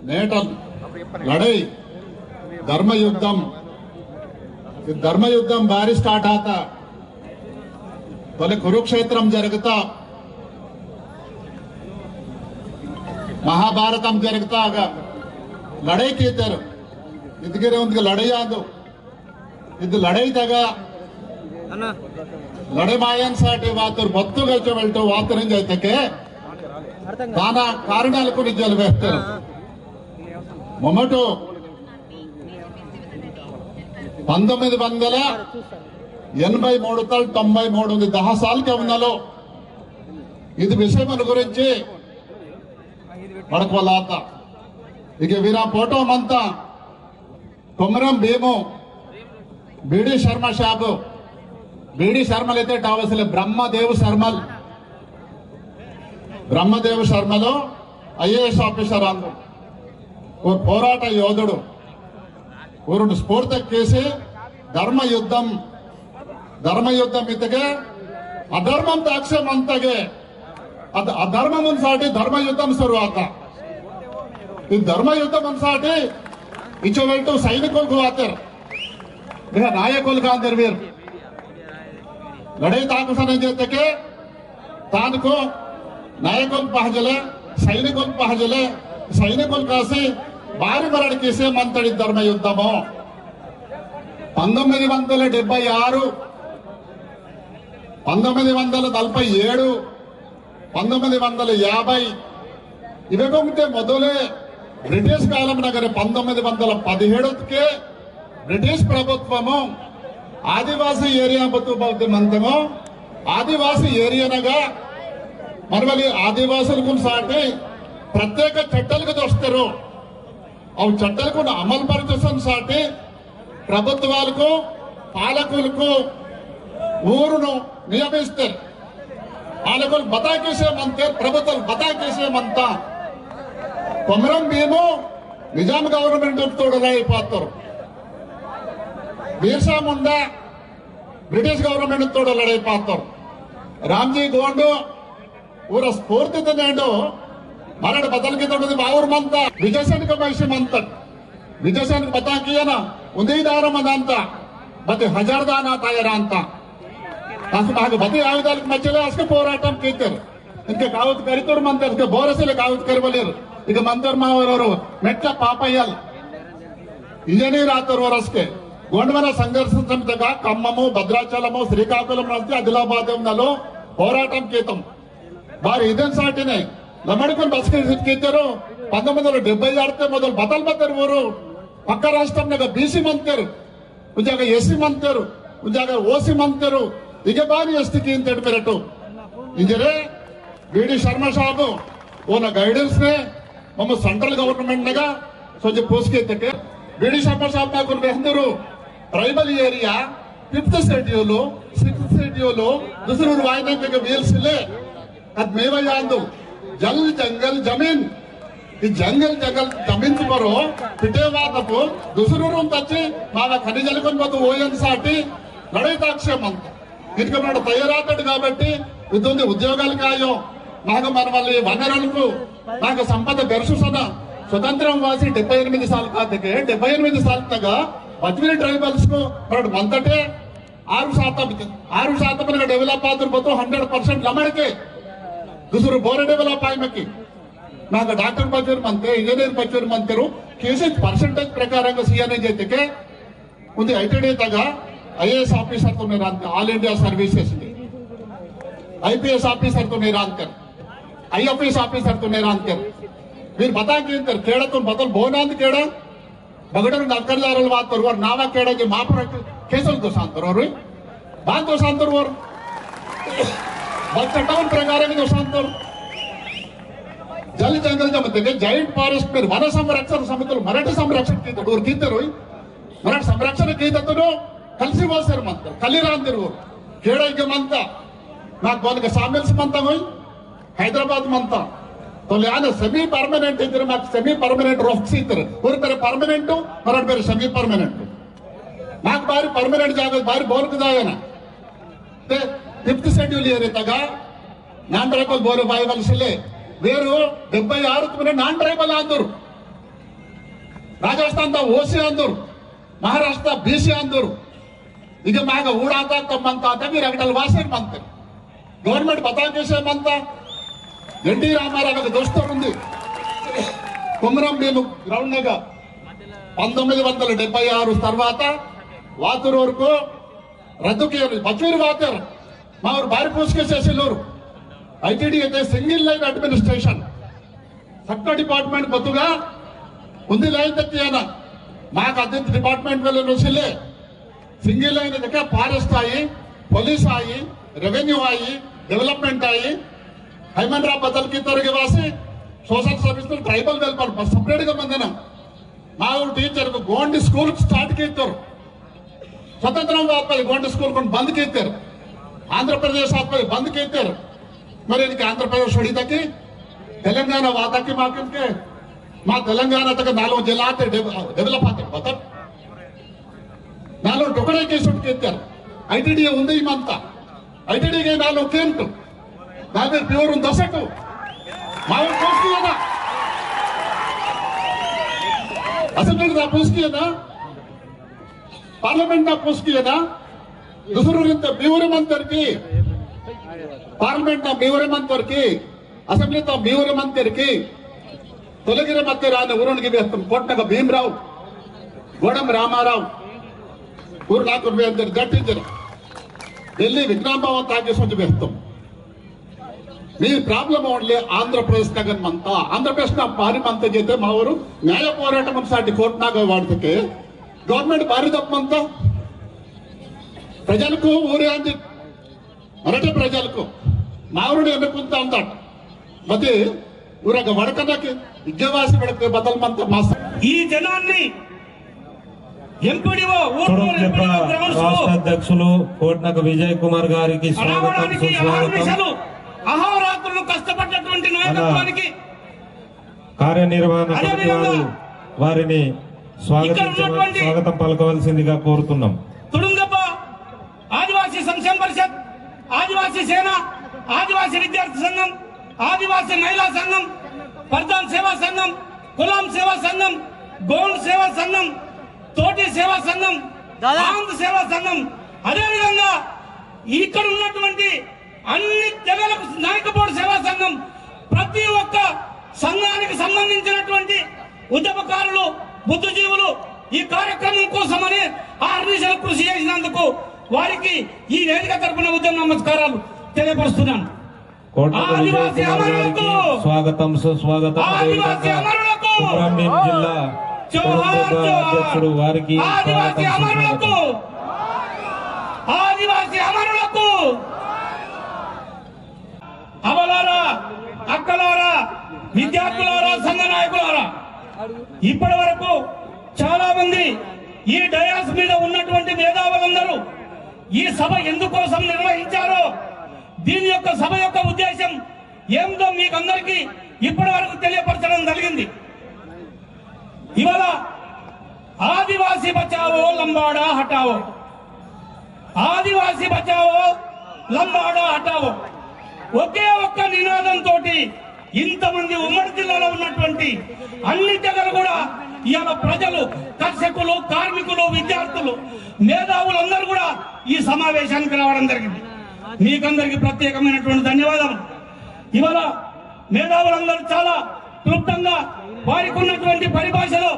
Natal लड़ाई धर्मयुद्धम भारी start आता बोले कुरुक्षेत्रम जरगता महाभारतम जरगता आगा लड़ाई की तरह इतने उनके लड़ाई आदो ಇದು ಲಡೈದಾಗ ಲಡೆ ಮಾಯನ್ ಸಾಟಿ ವಾತರು ಬತ್ತು ಗಚ್ಚ వెళ్తూ వాతరం చేతకే దానా కారణాలకు నిజాలు వేస్తారు మొమటో 1983 తల్ 93 ఉంది 10 సార్లకే ఉన్నలో ఇది విషయం గురించి మడకవలాత ఇక వీరా ఫోటో మంతా కొమరం భీము बीडी शर्मा साहब बीडी शर्मल टावसल ब्रह्मदेव शर्मल IAS आफीसर और पोराट योधुడు स्फूर्ति केसी धर्मयुद्धम इतगे अधर्मम ताक्षे मंतगे अधर्मम साटी धर्मयुद्धम शुरुआत धर्मयुद्धम साटी इचो सैनिकुलकु आतर नायकुल का वीर लड़ाई ताकसान के तान को नायकुल पहजले सैनिकुल कासी भारी मरण केसे मंतड़ी धर्म युद्धमो 1976 1947 1950 इवे मोदले ब्रिटिश कालम नगर 1917 के ब्रिटिश प्रभुत्वमो आदिवासी एरिया बतुबौद्ध मंतमो आदिवासी एरिया नगा मरवली आदिवासी साटी प्रत्येक चट्टलकु दोस्तरू अव चट्टलकु अमल परिचसन साटी प्रभुत्वालकु पालकुलकु ऊरुनु नियमिस्तारु पालकुलु बता केसे मंतारु प्रभुत्वालु बता केसे मंता कोमरम भीमु निजाम government तोड़लायिपोतारु Birsa Munda British government तोड़ लड़ाई पातर रामजी गोंडू ऊर स्फूर्ति मरण बदल की तोड़ बावर मंत विजयसैनिक महीसी मंत विजयसैनिक बता किया ना उन्दी दारम अंत बति हजार दाना तयरा अंत बति आयुधाल मध्य अस्त पोराटम कीतर इनके कावत करीतोर मंत बोरसले कावत करवलेर इक मंतर मावर मेट पापय्यल इंजीनियर आतर वरस्के गोंडवन संघर्ष समितिगा खम्ममु भद्राचलमु श्रीकाकुलम आदिलाबाद होराटम कीतम वारी इदन साटिने लमड़कुल बस कीतरू 1976 मोदल बदल बदल ऊरू पक्क राष्ट्रम बीसी मंतर उजाग एसी मंतर उजाग ओसी मंतर इगे बारी एसटी की पेरटू इंजरे बीडी शर्मा साहब ओन गाइडेंस ने मम सेंट्रल गवर्नमेंट नगा सोचे पूछके बीडी शर्मा साहब बेहंदरू tribal area 5th schedule 6th schedule दूसरे वायने के व्हील्स ले अद मेवयांदु जल जंगल जमीन ఈ జంగల్ జమీన్ పరో పిటేవాదపు దుసురూరు తచ్చి మావ ఖనిజలకు పోతూ ఓయన్ సాటి లడైతాక్షేమంత ఇదికి మన తయారాతడు కాబట్టి ఇదుంది ఉద్యోగాలు కాయో నాకు మన వల్ల వనరులకు నాకు సంపద బెర్సుసన స్వతంత్రం వాసి 78 సాల్ కాతకే 78 సాల్ తగా बजवीर ट्राइबल्स को मंतटे 6% डेवलप आदर 100% लमड़ के दूसरे बोरे डेवलप आय मकी ना डॉक्टर बच्चर मनते इंजीनियर बच्चर मनते केसी परसेंटेज प्रकार सीएनए जेते के उन्हें ITD तगा IAS ऑफिसर तो निरांतर all India services IPS officer तो निरांतर IFS ऑफिसर तो निरांतर फिर बता के केड़ा तो बदल बोनांद केड़ा बगड़र नक्करदार वातर और नावा केड़ा के मापर केसल तो सांतर और बात तो सांतर और बच्चा टाउन प्रकार में तो सांतर जल जंगल जमते के जाइंट फॉरेस्ट में वन संरक्षण समिति मराठी संरक्षण की तो रोई मराठी संरक्षण की तो कलसी वासर मंतर कलिरांदर और केड़ा के मंता ना कौन के सामिल्स मंता होई हैदराबाद मंता तो लिहाजा सेमी परमानेंट इधर माक सेमी परमानेंट रोक्स इधर और तेरे परमानेंट मराठ मेरे सेमी परमानेंट माक बारी परमानेंट जागा बारी बोल कदाया ना ते 5th शेड्यूल ये रहता गा नॉन ट्राइबल बोले बाई वाले सिले वेरू 76 में नॉन ट्राइबल आंदर ರಾಜಸ್ಥಾನದ ಓಸಿ ಅಂದರು, ಮಹಾರಾಷ್ಟ್ರ ಬಿಸಿ ಅಂದರು. ಈಗ ಮ್ಯಾಗ ಊಡಾತ ತಮ್ಮಂತ మీరు అక్కడ వాసేరు మంతే గవర్నమెంట్ బతా చేసేమంత ఎన్టీ రామారావు దోస్తరు ఉంది. కుమరం మేము గ్రౌండ్ నగ 1976 తర్వాత వాతూరు వరకు రద్దుకి బచ్చూరు వాతారు మా ఊరు బారి పూసుకేసేసేవారు. ఐటీడీ అయితే సింగిల్ లైన్ అడ్మినిస్ట్రేషన్ సక్క డిపార్ట్మెంట్ కొత్తగా ఉంది లైన్ తెచ్చిన మాకు అద్దెంత డిపార్ట్మెంట్ వెళ్ళి వసిలే सिंगल लाइन देखा फॉरेस्ट आई, पुलिस आई, रेवेन्यू आई, डेवलपमेंट आई, हैमनरा बदल की तरह के वासे सोशल सर्विस में ट्राइबल वेलफेयर पर सेपरेट గా మందన మా ఊరు టీచర్ కు గోండి స్కూల్ స్టార్ట్ చేస్తారు. స్వతంత్రం వాపై గోండి స్కూల్ కొని బంద్ చేస్తారు. ఆంధ్రప్రదేశ్ వాపై బంద్ చేస్తారు. మరి ఇనికి ఆంధ్రప్రదేశ్ छोड़ी तक తెలంగాణ वादा की मार्केट के మా తెలంగాణ तक 4 జిల్లాతే డెవలప్ అవుతాయి. బత 4 टुकड़े केस ఐటీడీ ఉంది ఇమంతా ఐటీడీకి 4 కేంట్ దాని ప్యూర్ దశకు మా పూసుకియనా అసెంబ్లీ దా పూసుకియనా పార్లమెంట్ దా పూసుకియనా దుసరురింత ప్యూర్ మంత్రికి పార్లమెంట్ దా ప్యూర్ మంత్రికి అసెంబ్లీ దా ప్యూర్ మంత్రికి తొలగిర మధ్య రాని ఊరునికి వేస్తాం. కోట్నగ భీమరావు, గోడం రామారావు ఊరు నాకు గట్టించారు ఢిల్లీ విజ్ఞాన్ భవన్ తాగేసి వేస్తాం. మీ ప్రాబ్లం ఓన్లీ ఆంధ్రప్రదేశ్ నగర్ అంతా ఆంధ్రప్రదేశ్ నా భారీ మంత చేస్తే మా ఊరు న్యాయ పోరాటం సాటి కోర్టునాగా వాడితే గవర్నమెంట్ భారీ తప్పంతా ప్రజలకు ఊరే అంది మొదటి ప్రజలకు మా ఊరిని ఎన్నుకుంటా అంటాడు. మరి ఊరక వడకనకి విద్యావాసి వడక బదలమంతా మా ఈ జనాన్ని రాష్ట్ర అధ్యక్షులు కోట్నక విజయ్ కుమార్ గారికి స్వాగతం సుస్వాగతం. అహోరాత్రులు కష్టపడ్డటువంటి నాయకత్వానికి కార్యనిర్వహణ కమిటీ వారు వారిని స్వాగతం పలకవలసిందిగా కోరుతున్నాం. తుడుంగప్ప ఆదివాసీ సంక్షేమ పరిషత్, ఆదివాసీ సేన, ఆదివాసీ విద్యార్థి సంఘం, ఆదివాసీ మహిళా సంఘం, పర్దాన్ సేవా సంఘం, కులాం సేవా సంఘం, గోండ్ సేవా సంఘం, తోటి సేవా సంఘం, ఆంధ్ర సేవా సంఘం, అదేవిధంగా ఇక్కడ ఉన్నటువంటి అన్ని తెగలకు నాయకపోడు సేవా సంఘం, ప్రతి ఒక్క సంఘానికి సంబంధించినటువంటి ఉద్యమకారులు, బుద్ధిజీవులు ఈ కార్యక్రమం కోసమని ఆర్నిశలు కృషి చేసినందుకు వారికి ఈ వేదిక తరపున ఉద్యమ నమస్కారాలు తెలియపరుస్తున్నాను. ఆదివాసీ అమరులకు స్వాగతం సుస్వాగతం. ఆదివాసీ అమరులకు జిల్లా అధ్యక్షుడు వారికి ఆదివాసీ అమరులకు, ఆదివాసీ అమరులకు, అవలారా, అక్కలారా, విద్యార్థులారా, సంఘ నాయకులారా, ఇప్పటి వరకు చాలా మంది ఈ డయాస్ మీద ఉన్నటువంటి మేధావులందరూ ఈ సభ ఎందుకోసం నిర్వహించారో, దీని యొక్క సభ యొక్క ఉద్దేశం ఏమిటో మీకు అందరికీ ఇప్పటి వరకు తెలియపరచడం జరిగింది. ఇవాళ ఆదివాసీ బచావో లంబాడా హటావో, ఆదివాసీ బచావో లంబాడా హటావో ఒకే ఒక్క నినాదంతో ఇంతమంది ఉమ్మడి జిల్లాలో ఉన్నటువంటి అన్ని తెగలు కూడా ఇవాళ ప్రజలు, కర్షకులు, కార్మికులు, విద్యార్థులు, మేధావులందరూ కూడా ఈ సమావేశానికి రావడం జరిగింది. మీకందరికీ ప్రత్యేకమైనటువంటి ధన్యవాదాలు. ఇవాళ మేధావులందరూ చాలా క్లుప్తంగా వారికి ఉన్నటువంటి పరిభాషలో,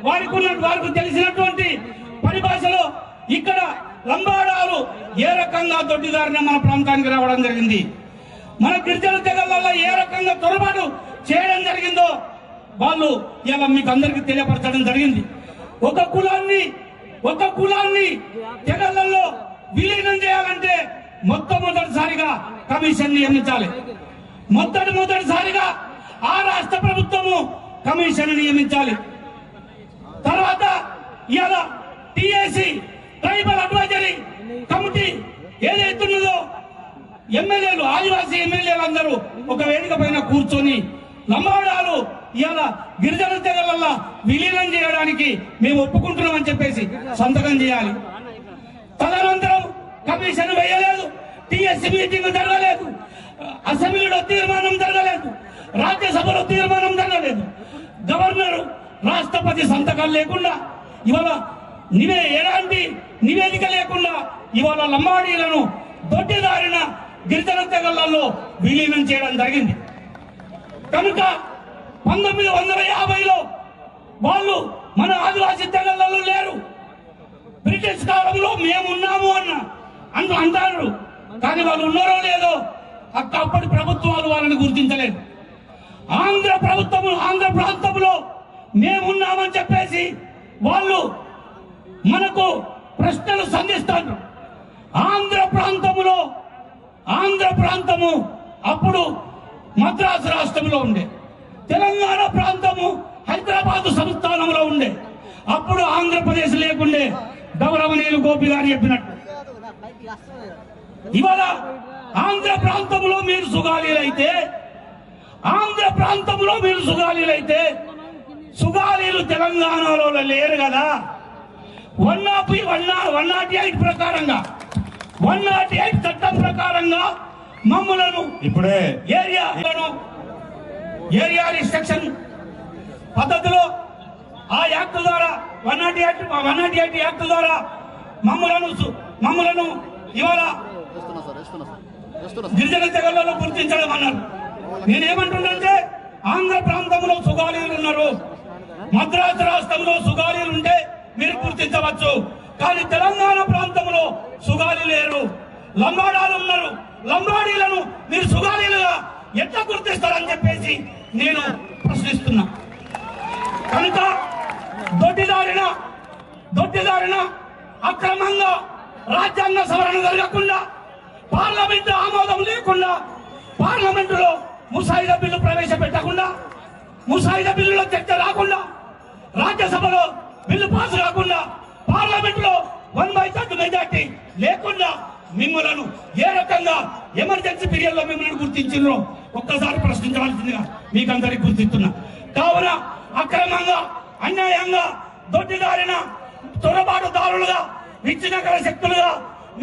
వారికి తెలిసినటువంటి పరిభాషలో ఇక్కడ లంబాడాలు ఏ రకంగా దొడ్డిదారిన మన ప్రాంతానికి రావడం జరిగింది, మన గిరిజన తెగలలో ఏ రకంగా తొరబాటు చేయడం జరిగిందో వాళ్ళు ఇలా మీకు అందరికీ తెలియపరచడం జరిగింది. ఒక కులాన్ని తెగలలో విలీనం చేయాలంటే మొట్టమొదటిసారిగా కమిషన్ నియమించాలి. మొదటిసారిగా ఆ రాష్ట్ర ప్రభుత్వము కమిషన్ నియమించాలి. తర్వాత ఇవాళ టిఎసి ట్రైబల్ అడ్వైజరీ కమిటీ ఏదైతున్నదో ఎమ్మెల్యేలు, ఆదివాసీ ఎమ్మెల్యేలు అందరూ ఒక వేదిక పైన కూర్చొని లంబాడాలు ఇవాళ గిరిజన తెగలల్లో విలీనం చేయడానికి మేము ఒప్పుకుంటున్నామని చెప్పేసి సంతకం చేయాలి. తదనంతరం కమిషన్ వేయలేదు, టిఎస్సి మీటింగ్ జరగలేదు, అసెంబ్లీలో తీర్మానం జరగలేదు, రాజ్యసభలో తీర్మానం జరగలేదు. గవర్నర్ రాష్ట్రపతి సంతకాలు లేకుండా ఇవాళ ఎలాంటి నివేదిక లేకుండా ఇవాళ లంబాడీలను దొడ్డిదారిన గిరిజన తెగలలో విలీనం చేయడం జరిగింది. కనుక 1950లో వాళ్ళు మన ఆదివాసీ తెగలలో లేరు. బ్రిటిష్ కాలంలో మేమున్నాము అంటారు. కానీ వాళ్ళు ఉన్నారో లేదో అప్పటి ప్రభుత్వాలు వాళ్ళని గుర్తించలేదు. ఆంధ్ర ప్రాంతంలో మేమున్నామని చెప్పేసి వాళ్ళు మనకు ప్రశ్నలు సంధిస్తారు. ఆంధ్ర ప్రాంతము అప్పుడు మద్రాసు రాష్ట్రంలో ఉండే, తెలంగాణ ప్రాంతము హైదరాబాద్ సంస్థానంలో ఉండే. అప్పుడు ఆంధ్రప్రదేశ్ లేకుండే. గౌరవనీయులు గోపి గారు చెప్పినట్టు ఇవాళ ఆంధ్ర ప్రాంతంలో మీరు సుగాలీలైతే సుగాలీలు తెలంగాణలో లేరు కదా. 108 ప్రకారంగా 108 చట్టం ప్రకారంగా మమ్ములను ఇప్పుడే ఏరియా రిస్ట్రిక్షన్ పద్ధతిలో ఆ యాక్ట్ ద్వారా 108 యాక్ట్ ద్వారా మమ్ములను ఇవాళ గిరిజన తెగలలో గుర్తించడం అన్నారు. నేనేమంటున్నానంటే ఆంధ్ర ప్రాంతంలో సుగాలీలు ఉన్నారు, మద్రాసు రాష్ట్రంలో సుగాలీలు ఉంటే మీరు గుర్తించవచ్చు. కానీ తెలంగాణ ప్రాంతంలో సుగాలి లేరు, లంబాడాలు ఉన్నారు. లంబాడీలను మీరు సుగాలీలుగా ఎట్లా గుర్తిస్తారని చెప్పేసి నేను ప్రశ్నిస్తున్నా. కనుక దొడ్డిదారిన అక్రమంగా రాజ్యాంగ సవరణ జరగకుండా, పార్లమెంటు ఆమోదం లేకుండా, పార్లమెంటులో ముసాయిదా బిల్లు ప్రవేశపెట్టకుండా, ముసాయిదా బిల్లులో చర్చ రాకుండా, రాజ్యసభలో బిల్లు పాస్ కాకుండా, పార్లమెంటులో 1/3 మెజార్టీ లేకుండా మిమ్మలను ఏ రకంగా ఎమర్జెన్సీ పీరియడ్ లో మిమ్మల్ని గుర్తించిందో ఒక్కసారి ప్రశ్నించవలసిందిగా మీకందరికి గుర్తిస్తున్నా. కావున అక్రమంగా, అన్యాయంగా, దొడ్డిదారిన చొరబాటుదారులుగా, విచ్ఛిన్నకర శక్తులుగా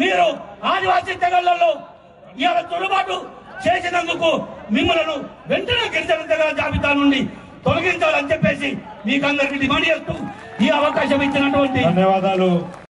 మీరు ఆదివాసీ తెగలలో ఇవాళ చొరబాటు చేసినందుకు మిమ్మలను వెంటనే గిరిజన తెగల జాబితా నుండి తొలగించాలని చెప్పేసి మీకందరికి డిమాండ్ చేస్తూ ఈ అవకాశం ఇచ్చినటువంటి ధన్యవాదాలు.